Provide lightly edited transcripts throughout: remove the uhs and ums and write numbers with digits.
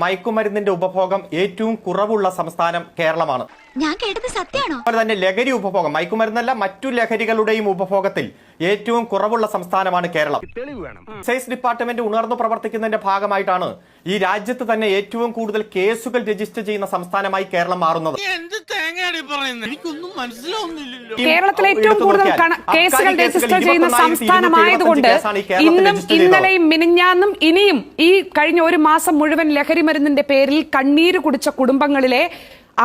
മയക്കുമരുന്നിന്റെ ഉപഭോഗം ഏറ്റവും കുറവുള്ള സംസ്ഥാനം കേരളമാണ്. ഞാൻ കേട്ടത് സത്യമാണോ? അതുപോലെ തന്നെ ലഹരി ഉപഭോഗം, മയക്കുമരുന്നല്ല മറ്റു ലഹരികളുടെയും ഉപഭോഗത്തിൽ ഏറ്റവും കുറവുള്ള സംസ്ഥാനമാണ് കേരളം. എക്സൈസ് ഡിപ്പാർട്ട്മെന്റ് ഉണർന്നു പ്രവർത്തിക്കുന്നതിന്റെ ഭാഗമായിട്ടാണ് ഈ രാജ്യത്ത് തന്നെ ഏറ്റവും കൂടുതൽ കേസുകൾ രജിസ്റ്റർ ചെയ്യുന്ന സംസ്ഥാനമായി കേരളം മാറുന്നത്. കേരളത്തിൽ ഏറ്റവും കൂടുതൽ കേസുകൾ രജിസ്റ്റർ ചെയ്യുന്ന സംസ്ഥാനമായതുകൊണ്ട് ഇന്നും ഇന്നലെയും മിനിഞ്ഞാന്നും ഇനിയും ഈ കഴിഞ്ഞ ഒരു മാസം മുഴുവൻ ലഹരി മരുന്നിന്റെ പേരിൽ കണ്ണീര് കുടിച്ച കുടുംബങ്ങളിലെ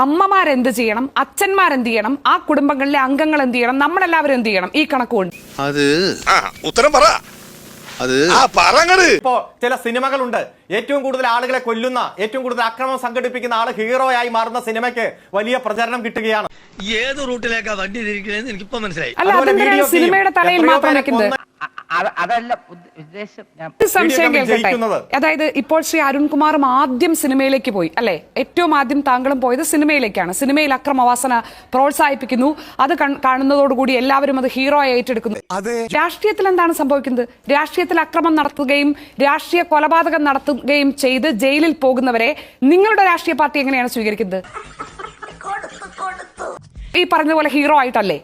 അമ്മമാരെന്ത് ചെയ്യണം, അച്ഛന്മാരെന്ത് ചെയ്യണം, ആ കുടുംബങ്ങളിലെ അംഗങ്ങൾ എന്ത് ചെയ്യണം, നമ്മളെല്ലാവരും എന്ത് ചെയ്യണം? ഈ കണക്കുകൊണ്ട് ഉത്തരം പറ. ഇപ്പോ ചില സിനിമകളുണ്ട്, ഏറ്റവും കൂടുതൽ ആളുകളെ കൊല്ലുന്ന, ഏറ്റവും കൂടുതൽ അക്രമം സംഘടിപ്പിക്കുന്ന ആള് ഹീറോയായി മാറുന്ന സിനിമയ്ക്ക് വലിയ പ്രചരണം കിട്ടുകയാണ്. ഏത് റൂട്ടിലേക്കാ വണ്ടി തിരിക്കണേന്ന് എനിക്കിപ്പോ മനസ്സിലായി. അല്ല, അതെന്തിനാണ് സിനിമയുടെ തലയിൽ മാത്രം വെക്കുന്നത്? സംശയം കേൾക്കട്ടെ. അതായത് ഇപ്പോൾ ശ്രീ അരുൺകുമാറും ആദ്യം സിനിമയിലേക്ക് പോയി അല്ലെ? ഏറ്റവും ആദ്യം താങ്കളും പോയത് സിനിമയിലേക്കാണ്. സിനിമയിൽ അക്രമവാസന പ്രോത്സാഹിപ്പിക്കുന്നു. അത് കാണുന്നതോടുകൂടി എല്ലാവരും അത് ഹീറോ ആയി ഏറ്റെടുക്കുന്നു. രാഷ്ട്രീയത്തിൽ എന്താണ് സംഭവിക്കുന്നത്? രാഷ്ട്രീയത്തിൽ അക്രമം നടത്തുകയും രാഷ്ട്രീയ കൊലപാതകം നടത്തുകയും ചെയ്ത് ജയിലിൽ പോകുന്നവരെ നിങ്ങളുടെ രാഷ്ട്രീയ പാർട്ടി എങ്ങനെയാണ് സ്വീകരിക്കുന്നത്? ഈ പറഞ്ഞതുപോലെ ഹീറോ ആയിട്ടല്ലേ?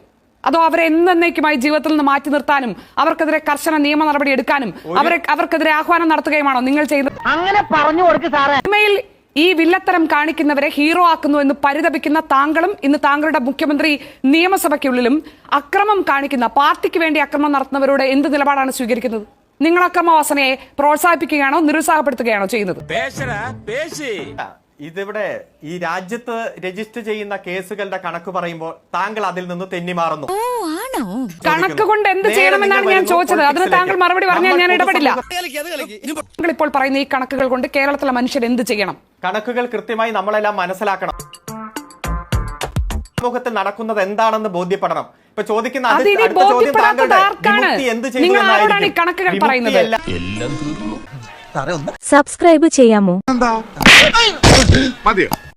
അതോ അവരെ എന്നേക്കുമായി ജീവിതത്തിൽ നിന്ന് മാറ്റി നിർത്താനും അവർക്കെതിരെ കർശന നിയമ നടപടി എടുക്കാനും അവർക്കെതിരെ ആഹ്വാനം നടത്തുകയുമാണോ നിങ്ങൾ ചെയ്യുന്നത്? അങ്ങനെ പറഞ്ഞു കൊടുക്ക് സാറേ. സിനിമയിൽ ഈ വില്ലത്തരം കാണിക്കുന്നവരെ ഹീറോ ആക്കുന്നു എന്ന് പരിതപിക്കുന്ന താങ്കളും ഇന്ന് താങ്കളുടെ മുഖ്യമന്ത്രി നിയമസഭയ്ക്കുള്ളിലും അക്രമം കാണിക്കുന്ന, പാർട്ടിക്ക് വേണ്ടി അക്രമം നടത്തുന്നവരോട് എന്ത് നിലപാടാണ് സ്വീകരിക്കുന്നത്? നിങ്ങൾ അക്രമവാസനയെ പ്രോത്സാഹിപ്പിക്കുകയാണോ നിരുത്സാഹപ്പെടുത്തുകയാണോ ചെയ്യുന്നത്? ഇതിവിടെ ഈ രാജ്യത്ത് രജിസ്റ്റർ ചെയ്യുന്ന കേസുകളുടെ കണക്ക് പറയുമ്പോൾ താങ്കൾ അതിൽ നിന്ന് തെന്നിമാറുന്നു. കണക്ക് കൊണ്ട് എന്ത് ചെയ്യണമെന്നാണ് ഞാൻ ചോദിച്ചത്. അതിന് താങ്കൾ മറുപടി പറഞ്ഞാൽ ഞാൻ ഇടപെടില്ല. താങ്കൾ ഇപ്പോൾ പറയുന്ന ഈ കണക്കുകൾ കൊണ്ട് കേരളത്തിലെ മനുഷ്യർ എന്ത് ചെയ്യണം? കണക്കുകൾ കൃത്യമായി നമ്മളെല്ലാം മനസ്സിലാക്കണം. സമൂഹത്തിൽ നടക്കുന്നത് എന്താണെന്ന് ബോധ്യപ്പെടണം. ഇപ്പൊ ചോദിക്കുന്ന കണക്കുകൾ പറയുന്നത് സബ്സ്ക്രൈബ് ചെയ്യാമോ? മതിയോ?